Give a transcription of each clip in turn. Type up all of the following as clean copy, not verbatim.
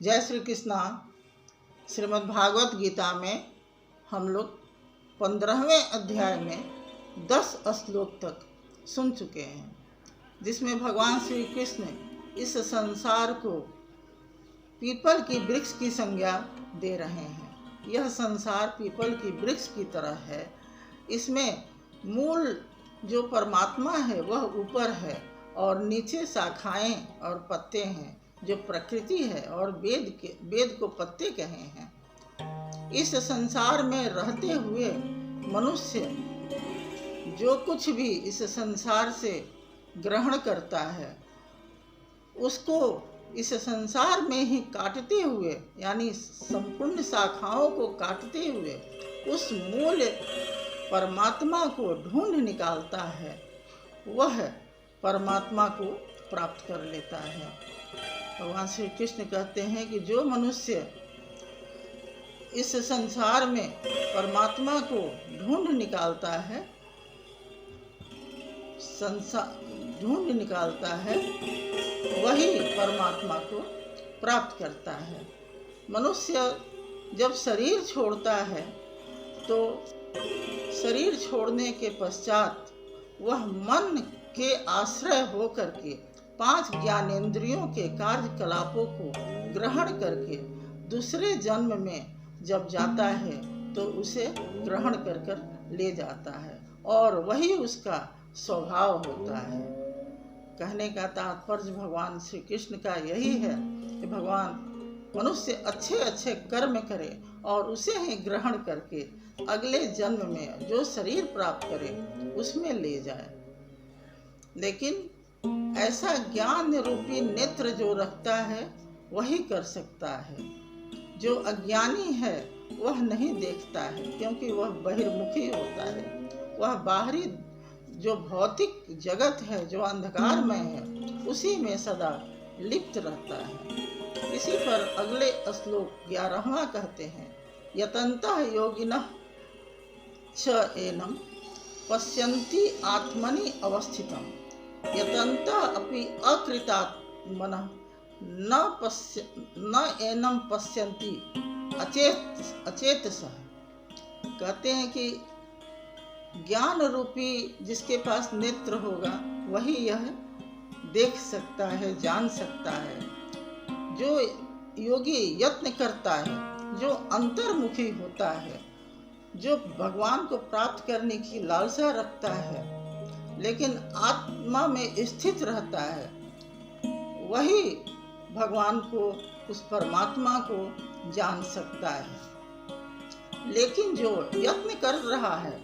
जय श्री कृष्णा। श्रीमद् भागवत गीता में हम लोग 15वें अध्याय में 10 श्लोक तक सुन चुके हैं, जिसमें भगवान श्री कृष्ण इस संसार को पीपल की वृक्ष की संज्ञा दे रहे हैं। यह संसार पीपल की वृक्ष की तरह है। इसमें मूल जो परमात्मा है वह ऊपर है और नीचे शाखाएं और पत्ते हैं जो प्रकृति है, और वेद को पत्ते कहे हैं। इस संसार में रहते हुए मनुष्य जो कुछ भी इस संसार से ग्रहण करता है उसको इस संसार में ही काटते हुए, यानी संपूर्ण शाखाओं को काटते हुए उस मूल परमात्मा को ढूंढ निकालता है, वह परमात्मा को प्राप्त कर लेता है। भगवान श्री कृष्ण कहते हैं कि जो मनुष्य इस संसार में परमात्मा को ढूंढ निकालता है वही परमात्मा को प्राप्त करता है। मनुष्य जब शरीर छोड़ता है तो शरीर छोड़ने के पश्चात वह मन के आश्रय होकर के 5 ज्ञानेंद्रियों के कार्यकलापों को ग्रहण करके दूसरे जन्म में जब जाता है तो उसे ग्रहण कर ले जाता है, और वही उसका स्वभाव होता है। कहने का तात्पर्य भगवान श्री कृष्ण का यही है कि भगवान मनुष्य अच्छे अच्छे कर्म करे और उसे ही ग्रहण करके अगले जन्म में जो शरीर प्राप्त करे उसमें ले जाए। लेकिन ऐसा ज्ञान रूपी नेत्र जो रखता है वही कर सकता है। जो अज्ञानी है वह नहीं देखता है, क्योंकि वह बहिर्मुखी होता है। वह बाहरी जो भौतिक जगत है, जो अंधकारमय है, उसी में सदा लिप्त रहता है। इसी पर अगले श्लोक 11वां कहते हैं, यतन्तः योगिनः च एनं पश्यन्ति आत्मनि अवस्थितम् यतन्तः अपि अकृतात्मनः न एनं पश्यन्ति अचेतसः। कहते हैं कि ज्ञान रूपी जिसके पास नेत्र होगा वही यह देख सकता है, जान सकता है। जो योगी यत्न करता है, जो अंतर्मुखी होता है, जो भगवान को प्राप्त करने की लालसा रखता है लेकिन आत्मा में स्थित रहता है, वही भगवान को, उस परमात्मा को जान सकता है। लेकिन जो यत्न कर रहा है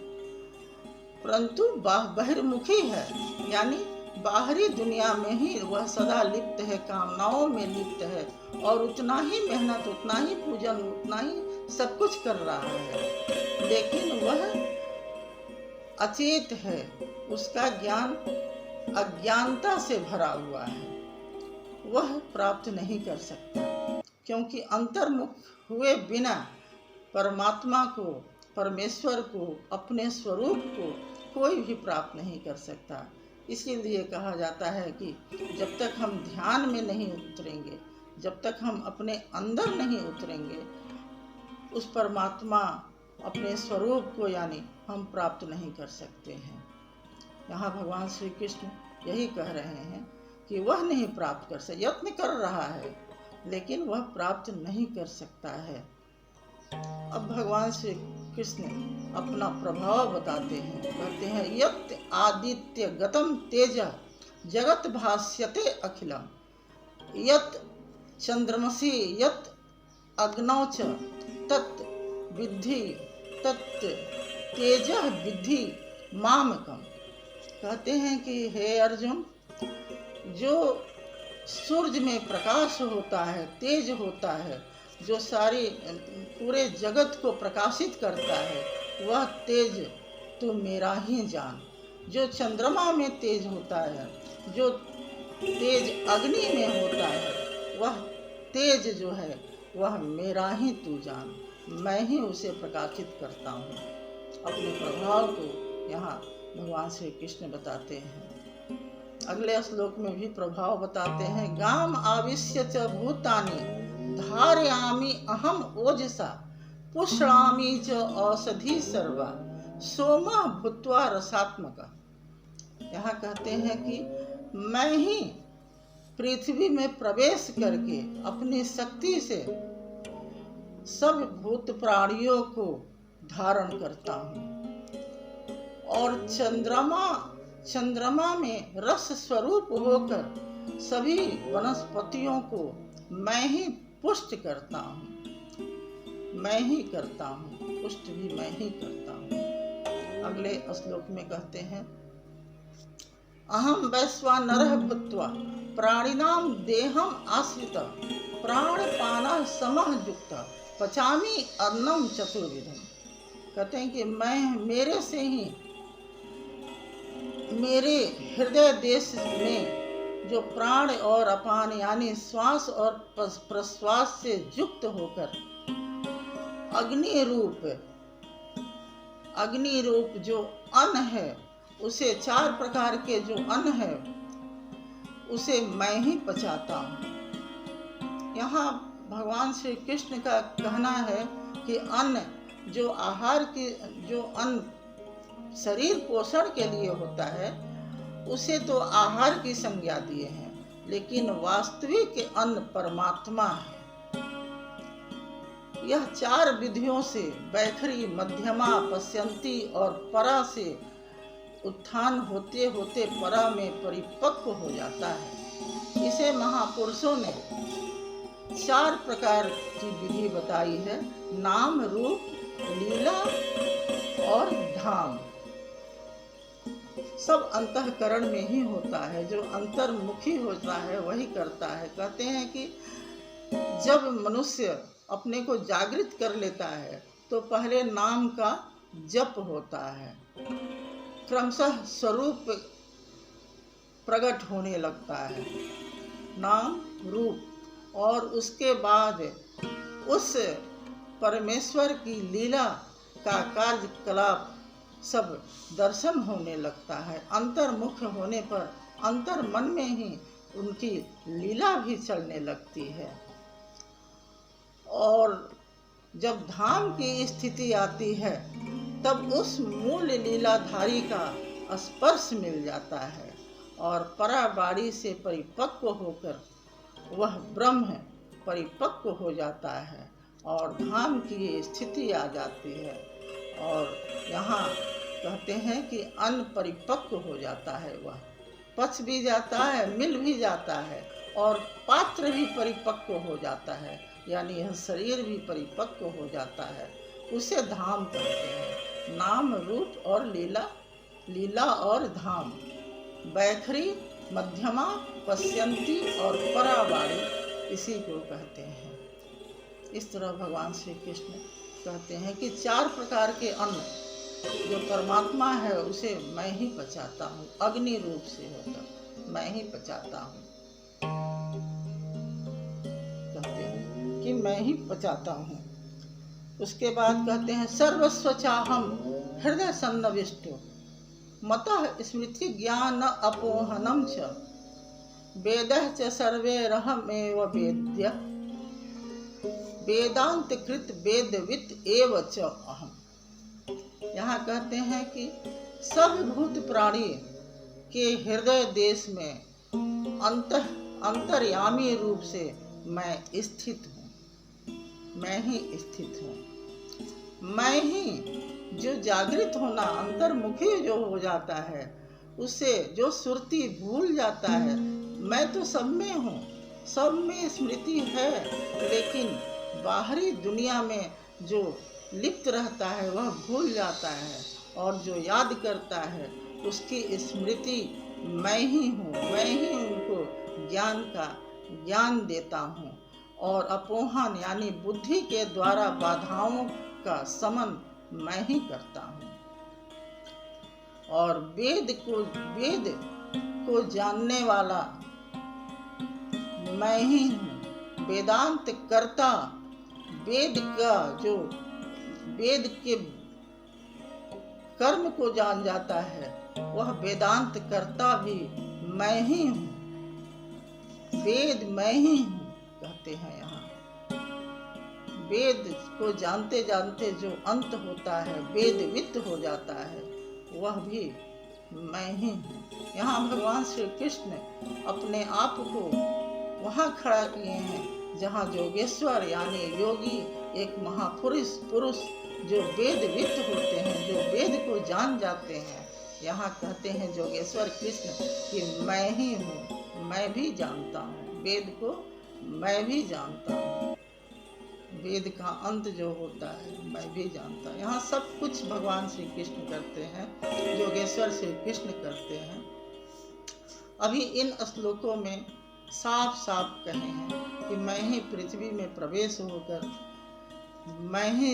परंतु बहिर्मुखी है, यानी बाहरी दुनिया में ही वह सदा लिप्त है, कामनाओं में लिप्त है, और उतना ही मेहनत, उतना ही पूजन, उतना ही सब कुछ कर रहा है, लेकिन वह अचेत है। उसका ज्ञान अज्ञानता से भरा हुआ है, वह प्राप्त नहीं कर सकता, क्योंकि अंतर्मुख हुए बिना परमात्मा को, परमेश्वर को, अपने स्वरूप को कोई भी प्राप्त नहीं कर सकता। इसीलिए कहा जाता है कि जब तक हम ध्यान में नहीं उतरेंगे, जब तक हम अपने अंदर नहीं उतरेंगे, उस परमात्मा, अपने स्वरूप को यानी हम प्राप्त नहीं कर सकते हैं। यहाँ भगवान श्री कृष्ण यही कह रहे हैं कि वह नहीं प्राप्त कर सकता, यत्न कर रहा है लेकिन वह प्राप्त नहीं कर सकता है। अब भगवान श्री कृष्ण अपना प्रभाव बताते हैं, कहते हैं, यत् आदित्य गतम तेज जगत भास्यते अखिलम यत् चंद्रमसि यत् अग्नौ च तत् विद्धि तत् तेजः विद्धि मामकम्। कहते हैं कि हे अर्जुन, जो सूर्य में प्रकाश होता है, तेज होता है, जो सारी पूरे जगत को प्रकाशित करता है, वह तेज तू मेरा ही जान। जो चंद्रमा में तेज होता है, जो तेज अग्नि में होता है, वह तेज जो है वह मेरा ही तू जान। मैं ही उसे प्रकाशित करता हूँ। अपने प्रभाव को यहाँ भगवान श्री कृष्ण बताते हैं। अगले श्लोक में भी प्रभाव बताते हैं, गाम आविश्य च भूतानि धारयामि अहम ओजसा पुष्णामि च औषधि सर्वा सोमा भूत्वा रसात्मका। यहाँ कहते हैं कि मैं ही पृथ्वी में प्रवेश करके अपनी शक्ति से सब भूत प्राणियों को धारण करता हूँ, और चंद्रमा में रस स्वरूप होकर सभी वनस्पतियों को मैं ही पुष्ट करता हूँ। मैं ही करता हूँ, पुष्ट भी मैं ही करता हूँ। अगले श्लोक में कहते हैं, अहम वैश्वानरः भूत्वा प्राणिनां देहम आश्रिता प्राणपान समः युक्ता पचामी अन्नम चतुर्विधम। कहते हैं कि मैं मेरे से ही, मेरे हृदय देश में जो प्राण और अपान यानी श्वास और प्रश्वास से युक्त होकर अग्नि रूप जो अन्न है, उसे 4 प्रकार के जो अन्न है उसे मैं ही पचाता हूँ। यहाँ भगवान श्री कृष्ण का कहना है कि अन्न जो आहार की, जो अन्न शरीर पोषण के लिए होता है उसे तो आहार की संज्ञा दिए हैं, लेकिन वास्तविक अन्न परमात्मा है। यह 4 विधियों से बैखरी, मध्यमा, पश्यंती और परा से उत्थान होते होते परा में परिपक्व हो जाता है। इसे महापुरुषों ने 4 प्रकार की विधि बताई है, नाम, रूप, लीला और धाम। सब अंतःकरण में ही होता है, जो अंतर्मुखी होता है वही करता है। कहते हैं कि जब मनुष्य अपने को जागृत कर लेता है तो पहले नाम का जप होता है, क्रमशः स्वरूप प्रकट होने लगता है, नाम, रूप, और उसके बाद उस परमेश्वर की लीला का कार्यकलाप सब दर्शन होने लगता है। अंतर्मुख होने पर अंतर मन में ही उनकी लीला भी चलने लगती है, और जब धाम की स्थिति आती है तब उस मूल लीलाधारी का स्पर्श मिल जाता है, और पराबाड़ी से परिपक्व होकर वह ब्रह्म परिपक्व हो जाता है और धाम की स्थिति आ जाती है। और यहाँ कहते हैं कि अन्न परिपक्व हो जाता है, वह पच भी जाता है, मिल भी जाता है, और पात्र भी परिपक्व हो जाता है, यानी यह शरीर भी परिपक्व हो जाता है। उसे धाम कहते हैं। नाम, रूप और लीला और धाम, बैखरी, मध्यमा, पश्यंती और परावारी, इसी को कहते हैं। इस तरह भगवान श्री कृष्ण कहते हैं कि 4 प्रकार के अन्न जो परमात्मा है उसे मैं ही पचाता हूँ, अग्नि रूप से होकर मैं ही पचाता हूँ। कहते हैं कि मैं ही पचाता हूँ। उसके बाद कहते हैं, सर्वस्वचाहम हृदय सन्निविष्टो मतः स्मृति ज्ञान अपोहनम च वेदः च सर्वैरहमेव वेद्य वेदांत कृत वेदवित् एव च अहम। यहाँ कहते हैं कि सब भूत प्राणी के हृदय देश में अंतर्यामी रूप से मैं स्थित हूँ, मैं ही स्थित हूँ। मैं ही जो जागृत होना, अंतर्मुखी जो हो जाता है, उसे जो सुरती भूल जाता है। मैं तो सब में हूँ, सब में स्मृति है, लेकिन बाहरी दुनिया में जो लिप्त रहता है वह भूल जाता है, और जो याद करता है उसकी स्मृति मैं ही हूँ। मैं ही उनको ज्ञान देता हूँ, और अपोहन यानी बुद्धि के द्वारा बाधाओं का समन मैं ही करता हूँ। और वेद को जानने वाला मैं ही हूँ। वेदांत कर्ता, वेद के कर्म को जान जाता है, वह वेदांत कर्ता भी मैं ही हूँ। वेद मैं ही हूँ कहते हैं यहाँ। वेद को जानते जानते जो अंत होता है, वेदवित हो जाता है, वह भी मैं ही हूँ। यहाँ भगवान श्री कृष्ण अपने आप को वहाँ खड़ा किए हैं जहाँ योगेश्वर यानी योगी, एक पुरुष जो वेदवित होते हैं, जो वेद को जान जाते हैं। यहाँ कहते हैं योगेश्वर कृष्ण कि मैं ही हूँ, मैं भी जानता हूँ वेद को, मैं भी जानता हूँ। वेद का अंत जो होता है मैं भी जानता हूँ। यहाँ सब कुछ भगवान श्री कृष्ण करते हैं, योगेश्वर श्री कृष्ण करते हैं। अभी इन श्लोकों में साफ साफ कहे हैं कि मैं ही पृथ्वी में प्रवेश होकर मैं ही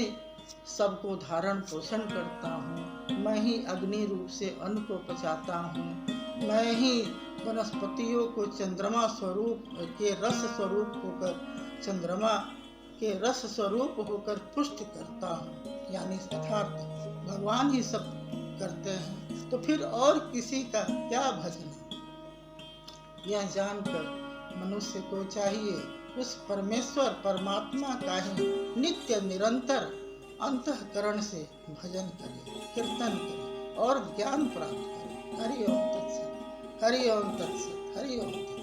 सबको धारण पोषण करता हूँ, मैं ही अग्नि रूप से अन्न को पचाता हूँ, मैं ही वनस्पतियों को चंद्रमा स्वरूप के रस स्वरूप होकर पुष्ट करता हूँ। यानी यथार्थ भगवान ही सब करते हैं, तो फिर और किसी का क्या भजन है। यह जानकर मनुष्य को चाहिए उस परमेश्वर परमात्मा का ही नित्य निरंतर अंतःकरण से भजन करे, कीर्तन करे और ज्ञान प्राप्त करे। हरि ओम तत्सत, हरि ओम तत्सत, हरि ओम तत्सत।